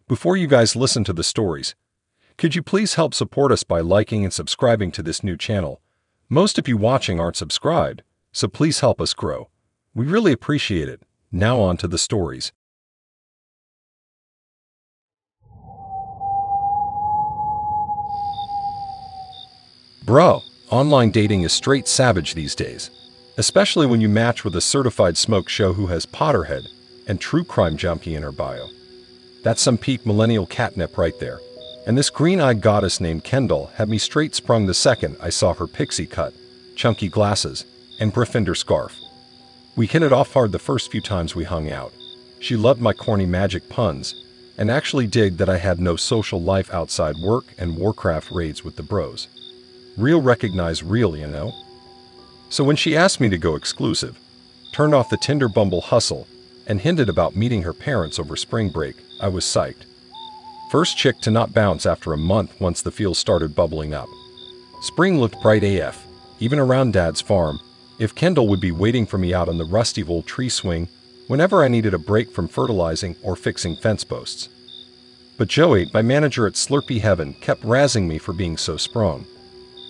Before you guys listen to the stories, could you please help support us by liking and subscribing to this new channel? Most of you watching aren't subscribed, so please help us grow. We really appreciate it. Now on to the stories. Bro, online dating is straight savage these days, especially when you match with a certified smoke show who has Potterhead and true crime junkie in her bio. That's some peak millennial catnip right there. And this green-eyed goddess named Kendall had me straight sprung the second I saw her pixie cut, chunky glasses, and Gryffindor scarf. We hit it off hard the first few times we hung out. She loved my corny magic puns, and actually digged that I had no social life outside work and Warcraft raids with the bros. Real recognize real, you know? So when she asked me to go exclusive, turned off the Tinder Bumble hustle, and hinted about meeting her parents over spring break, I was psyched. First chick to not bounce after a month once the feels started bubbling up. Spring looked bright AF, even around Dad's farm, if Kendall would be waiting for me out on the rusty old tree swing whenever I needed a break from fertilizing or fixing fence posts. But Joey, my manager at Slurpee Heaven, kept razzing me for being so sprung.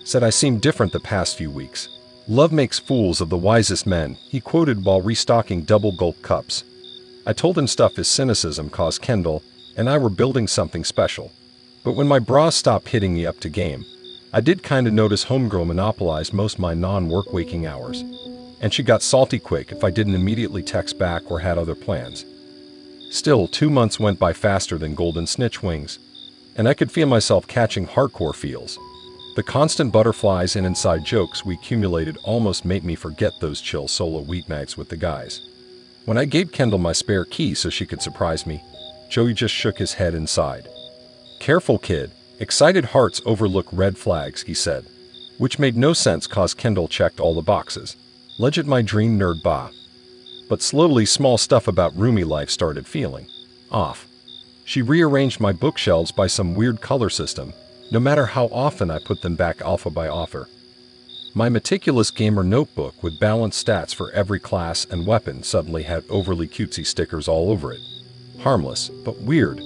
Said I seemed different the past few weeks. Love makes fools of the wisest men, he quoted while restocking double gulp cups. I told him stuff his cynicism caused Kendall and I were building something special. But when my bras stopped hitting me up to game, I did kinda notice homegirl monopolized most my non-work waking hours. And she got salty quick if I didn't immediately text back or had other plans. Still, 2 months went by faster than golden snitch wings, and I could feel myself catching hardcore feels. The constant butterflies and inside jokes we accumulated almost made me forget those chill solo week nights with the guys. When I gave Kendall my spare key so she could surprise me, Joey just shook his head and sighed. Careful kid, excited hearts overlook red flags, he said, which made no sense cause Kendall checked all the boxes. Legit my dream nerd bah. But slowly small stuff about roomie life started feeling off. She rearranged my bookshelves by some weird color system, no matter how often I put them back alpha by offer. My meticulous gamer notebook with balanced stats for every class and weapon suddenly had overly cutesy stickers all over it. Harmless, but weird.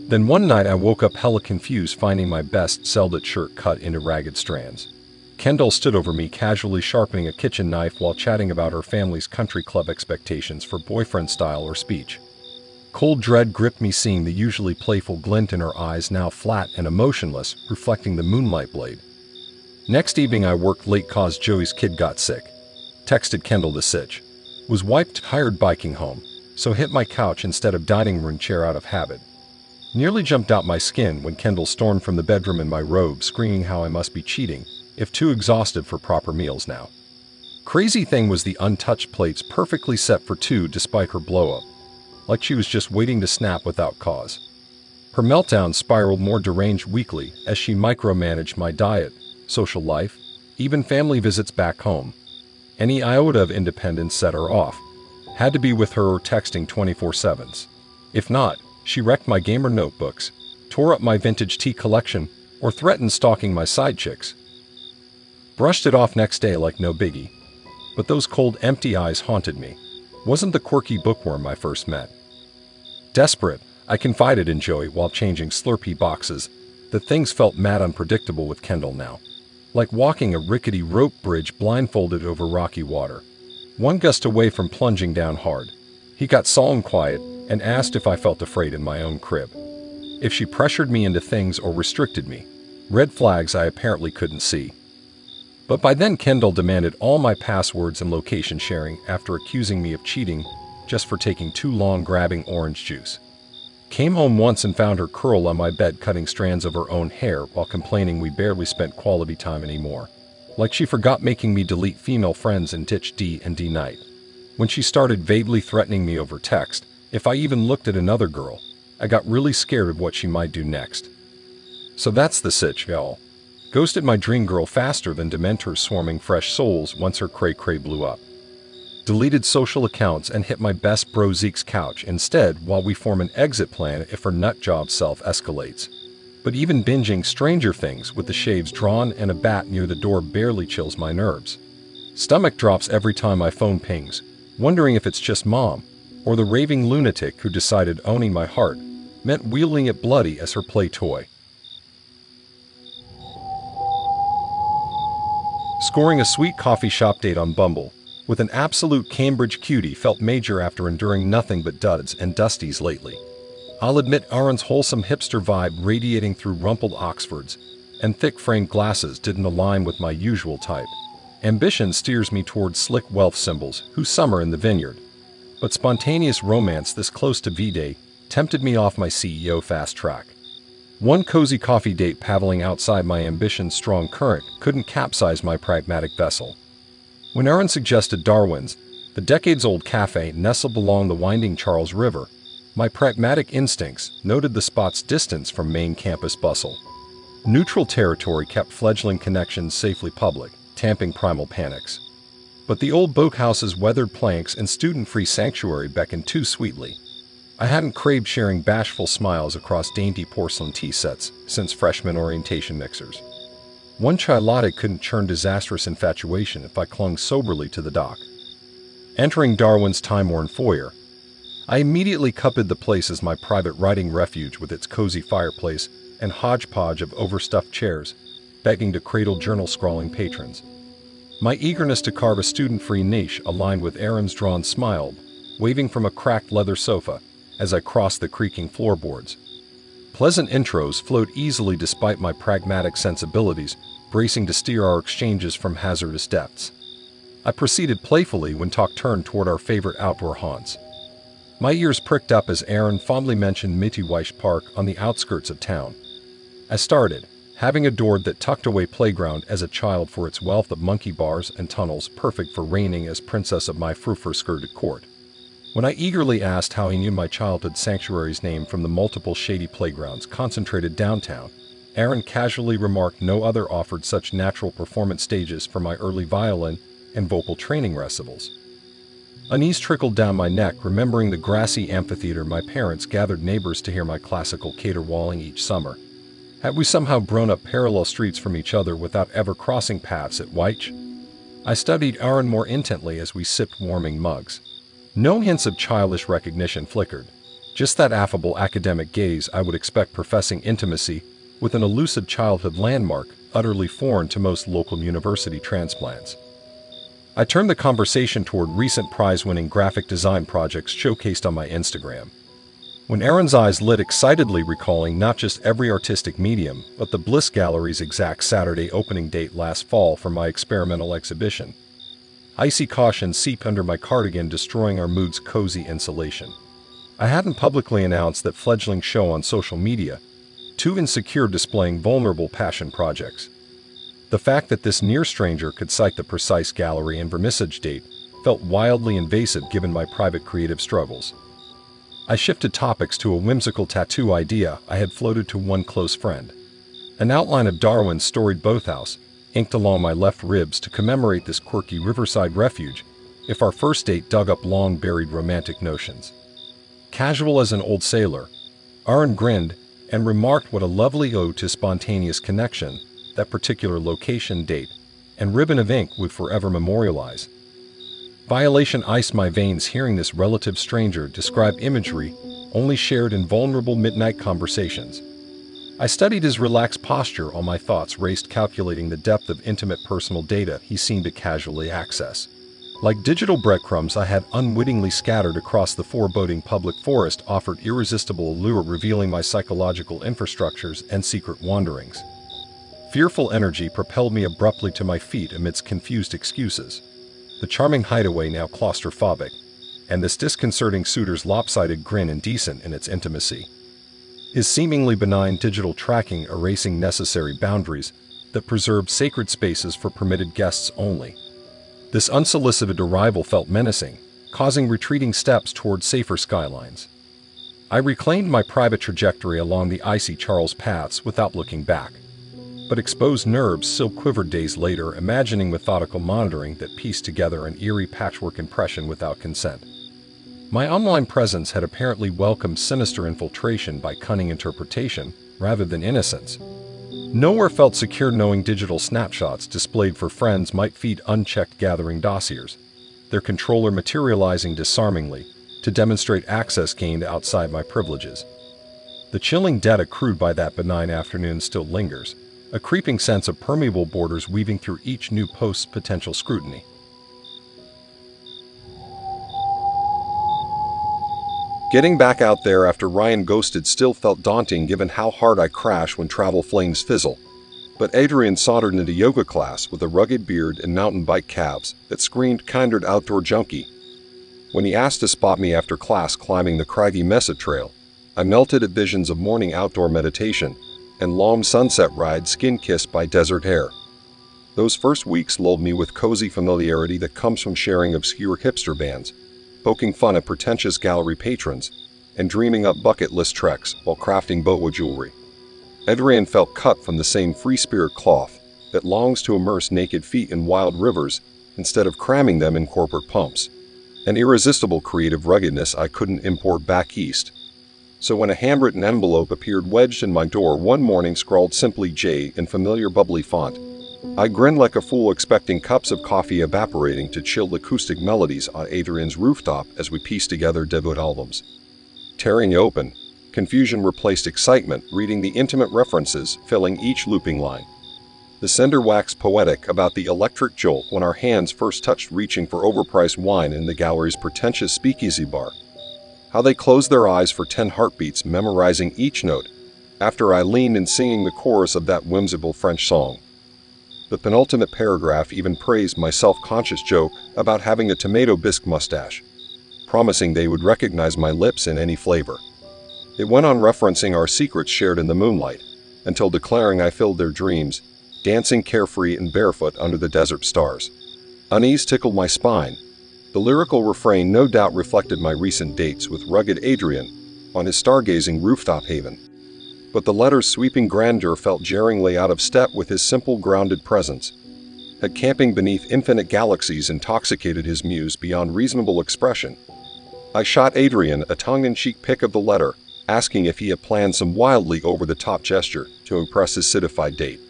Then one night I woke up hella confused finding my best Zelda shirt cut into ragged strands. Kendall stood over me casually sharpening a kitchen knife while chatting about her family's country club expectations for boyfriend style or speech. Cold dread gripped me seeing the usually playful glint in her eyes now flat and emotionless, reflecting the moonlight blade. Next evening I worked late cause Joey's kid got sick. Texted Kendall the sitch. Was wiped tired biking home, so hit my couch instead of dining room chair out of habit. Nearly jumped out my skin when Kendall stormed from the bedroom in my robe screaming how I must be cheating, if too exhausted for proper meals now. Crazy thing was the untouched plates perfectly set for two despite her blow-up. Like she was just waiting to snap without cause. Her meltdown spiraled more deranged weekly as she micromanaged my diet, social life, even family visits back home. Any iota of independence set her off. Had to be with her or texting 24/7s. If not, she wrecked my gamer notebooks, tore up my vintage tea collection, or threatened stalking my side chicks. Brushed it off next day like no biggie. But those cold empty eyes haunted me. Wasn't the quirky bookworm I first met. Desperate, I confided in Joey while changing Slurpee boxes that things felt mad unpredictable with Kendall now. Like walking a rickety rope bridge blindfolded over rocky water. One gust away from plunging down hard. He got solemn quiet and asked if I felt afraid in my own crib. If she pressured me into things or restricted me. Red flags I apparently couldn't see. But by then Kendall demanded all my passwords and location sharing after accusing me of cheating just for taking too long grabbing orange juice. Came home once and found her curled on my bed cutting strands of her own hair while complaining we barely spent quality time anymore. Like she forgot making me delete female friends and ditch D&D night. When she started vaguely threatening me over text, if I even looked at another girl, I got really scared of what she might do next. So that's the sitch, y'all. Ghosted my dream girl faster than Dementors swarming fresh souls once her cray-cray blew up. Deleted social accounts and hit my best bro Zeke's couch instead while we form an exit plan if her nutjob self escalates. But even binging Stranger Things with the shades drawn and a bat near the door barely chills my nerves. Stomach drops every time my phone pings, wondering if it's just mom, or the raving lunatic who decided owning my heart meant wielding it bloody as her play toy. Scoring a sweet coffee shop date on Bumble with an absolute Cambridge cutie felt major after enduring nothing but duds and dusties lately. I'll admit Aaron's wholesome hipster vibe radiating through rumpled Oxfords and thick framed glasses didn't align with my usual type. Ambition steers me towards slick wealth symbols who summer in the vineyard. But spontaneous romance this close to V-Day tempted me off my CEO fast track. One cozy coffee date paddling outside my ambition's strong current couldn't capsize my pragmatic vessel. When Aaron suggested Darwin's, the decades-old cafe nestled along the winding Charles River, my pragmatic instincts noted the spot's distance from main campus bustle. Neutral territory kept fledgling connections safely public, tamping primal panics. But the old boathouse's weathered planks and student-free sanctuary beckoned too sweetly. I hadn't craved sharing bashful smiles across dainty porcelain tea sets since freshman orientation mixers. One chai latte couldn't churn disastrous infatuation if I clung soberly to the dock. Entering Darwin's time-worn foyer, I immediately coveted the place as my private writing refuge with its cozy fireplace and hodgepodge of overstuffed chairs, begging to cradle journal-scrawling patrons. My eagerness to carve a student-free niche aligned with Aaron's drawn smile, waving from a cracked leather sofa as I crossed the creaking floorboards. Pleasant intros flowed easily despite my pragmatic sensibilities, bracing to steer our exchanges from hazardous depths. I proceeded playfully when talk turned toward our favorite outdoor haunts. My ears pricked up as Aaron fondly mentioned Mittiweisch Park on the outskirts of town. I started, having adored that tucked-away playground as a child for its wealth of monkey bars and tunnels perfect for reigning as princess of my frou-frou-skirted court. When I eagerly asked how he knew my childhood sanctuary's name from the multiple shady playgrounds concentrated downtown, Aaron casually remarked no other offered such natural performance stages for my early violin and vocal training recitals. Unease trickled down my neck, remembering the grassy amphitheater my parents gathered neighbors to hear my classical caterwauling each summer. Had we somehow grown up parallel streets from each other without ever crossing paths at Weich? I studied Aaron more intently as we sipped warming mugs. No hints of childish recognition flickered, just that affable academic gaze I would expect professing intimacy with an elusive childhood landmark utterly foreign to most local university transplants. I turned the conversation toward recent prize-winning graphic design projects showcased on my Instagram. When Aaron's eyes lit excitedly, recalling not just every artistic medium, but the Bliss Gallery's exact Saturday opening date last fall for my experimental exhibition. Icy caution seeped under my cardigan, destroying our mood's cozy insulation. I hadn't publicly announced that fledgling show on social media, too insecure displaying vulnerable passion projects. The fact that this near stranger could cite the precise gallery and vermissage date felt wildly invasive given my private creative struggles. I shifted topics to a whimsical tattoo idea I had floated to one close friend. An outline of Darwin's storied boathouse, inked along my left ribs to commemorate this quirky riverside refuge if our first date dug up long-buried romantic notions. Casual as an old sailor, Aaron grinned and remarked what a lovely ode to spontaneous connection that particular location, date, and ribbon of ink would forever memorialize. Violation iced my veins hearing this relative stranger describe imagery only shared in vulnerable midnight conversations. I studied his relaxed posture, all my thoughts raced calculating the depth of intimate personal data he seemed to casually access. Like digital breadcrumbs I had unwittingly scattered across the foreboding public forest offered irresistible allure, revealing my psychological infrastructures and secret wanderings. Fearful energy propelled me abruptly to my feet amidst confused excuses. The charming hideaway now claustrophobic, and this disconcerting suitor's lopsided grin indecent in its intimacy. His seemingly benign digital tracking erasing necessary boundaries that preserved sacred spaces for permitted guests only. This unsolicited arrival felt menacing, causing retreating steps toward safer skylines. I reclaimed my private trajectory along the icy Charles paths without looking back. But exposed nerves still quivered days later, imagining methodical monitoring that pieced together an eerie patchwork impression without consent. My online presence had apparently welcomed sinister infiltration by cunning interpretation rather than innocence. Nowhere felt secure knowing digital snapshots displayed for friends might feed unchecked gathering dossiers, their controller materializing disarmingly to demonstrate access gained outside my privileges. The chilling debt accrued by that benign afternoon still lingers, a creeping sense of permeable borders weaving through each new post's potential scrutiny. Getting back out there after Ryan ghosted still felt daunting given how hard I crash when travel flames fizzle. But Adrian sauntered into yoga class with a rugged beard and mountain bike calves that screamed kindred outdoor junkie. When he asked to spot me after class climbing the craggy Mesa Trail, I melted at visions of morning outdoor meditation and long sunset ride skin-kissed by desert air. Those first weeks lulled me with cozy familiarity that comes from sharing obscure hipster bands, poking fun at pretentious gallery patrons, and dreaming up bucket list treks while crafting boa jewelry. Adrian felt cut from the same free-spirit cloth that longs to immerse naked feet in wild rivers instead of cramming them in corporate pumps. An irresistible creative ruggedness I couldn't import back east. So when a handwritten envelope appeared wedged in my door one morning scrawled simply J in familiar bubbly font, I grinned like a fool expecting cups of coffee evaporating to chilled acoustic melodies on Adrian's rooftop as we pieced together debut albums. Tearing open, confusion replaced excitement reading the intimate references filling each looping line. The sender waxed poetic about the electric jolt when our hands first touched reaching for overpriced wine in the gallery's pretentious speakeasy bar. How they closed their eyes for 10 heartbeats memorizing each note after I leaned in singing the chorus of that whimsical French song. The penultimate paragraph even praised my self-conscious joke about having a tomato bisque mustache, promising they would recognize my lips in any flavor. It went on referencing our secrets shared in the moonlight, until declaring I filled their dreams, dancing carefree and barefoot under the desert stars. Unease tickled my spine. The lyrical refrain no doubt reflected my recent dates with rugged Adrian on his stargazing rooftop haven. But the letter's sweeping grandeur felt jarringly out of step with his simple, grounded presence. Had camping beneath infinite galaxies intoxicated his muse beyond reasonable expression? I shot Adrian a tongue-in-cheek pic of the letter, asking if he had planned some wildly over-the-top gesture to impress his citified date.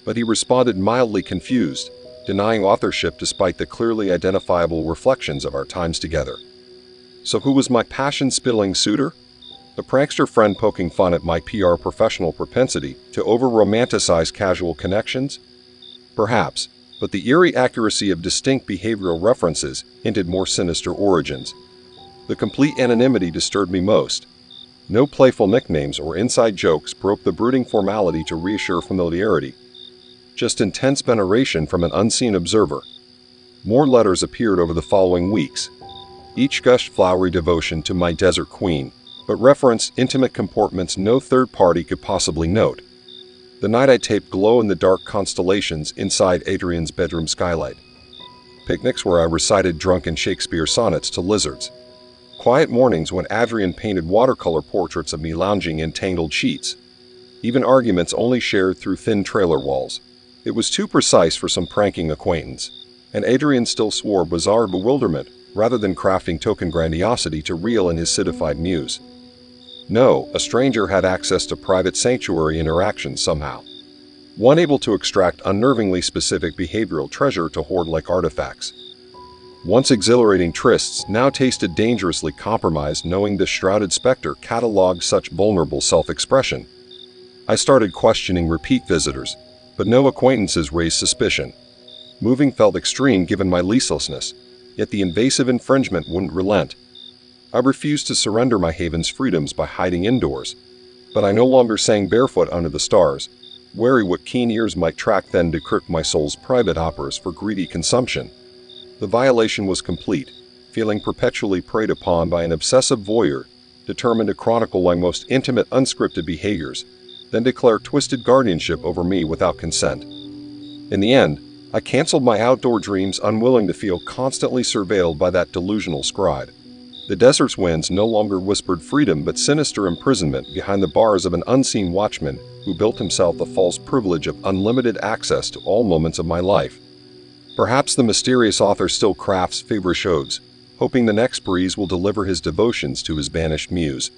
But he responded mildly confused, denying authorship despite the clearly identifiable reflections of our times together. So who was my passion-spilling suitor? A prankster friend poking fun at my PR professional propensity to over-romanticize casual connections? Perhaps, but the eerie accuracy of distinct behavioral references hinted more sinister origins. The complete anonymity disturbed me most. No playful nicknames or inside jokes broke the brooding formality to reassure familiarity. Just intense veneration from an unseen observer. More letters appeared over the following weeks. Each gushed flowery devotion to my desert queen, but referenced intimate comportments no third party could possibly note. The night I taped glow-in-the-dark constellations inside Adrian's bedroom skylight. Picnics where I recited drunken Shakespeare sonnets to lizards. Quiet mornings when Adrian painted watercolor portraits of me lounging in tangled sheets. Even arguments only shared through thin trailer walls. It was too precise for some pranking acquaintance, and Adrian still swore bizarre bewilderment rather than crafting token grandiosity to reel in his citified muse. No, a stranger had access to private sanctuary interactions somehow. One able to extract unnervingly specific behavioral treasure to hoard like artifacts. Once exhilarating trysts now tasted dangerously compromised knowing the shrouded specter cataloged such vulnerable self-expression. I started questioning repeat visitors, but no acquaintances raised suspicion. Moving felt extreme given my leaselessness, yet the invasive infringement wouldn't relent. I refused to surrender my haven's freedoms by hiding indoors, but I no longer sang barefoot under the stars, wary what keen ears might track then decrypt my soul's private operas for greedy consumption. The violation was complete, feeling perpetually preyed upon by an obsessive voyeur, determined to chronicle my most intimate unscripted behaviors, then declare twisted guardianship over me without consent. In the end, I canceled my outdoor dreams unwilling to feel constantly surveilled by that delusional scribe. The desert's winds no longer whispered freedom but sinister imprisonment behind the bars of an unseen watchman who built himself the false privilege of unlimited access to all moments of my life. Perhaps the mysterious author still crafts feverish odes, hoping the next breeze will deliver his devotions to his banished muse.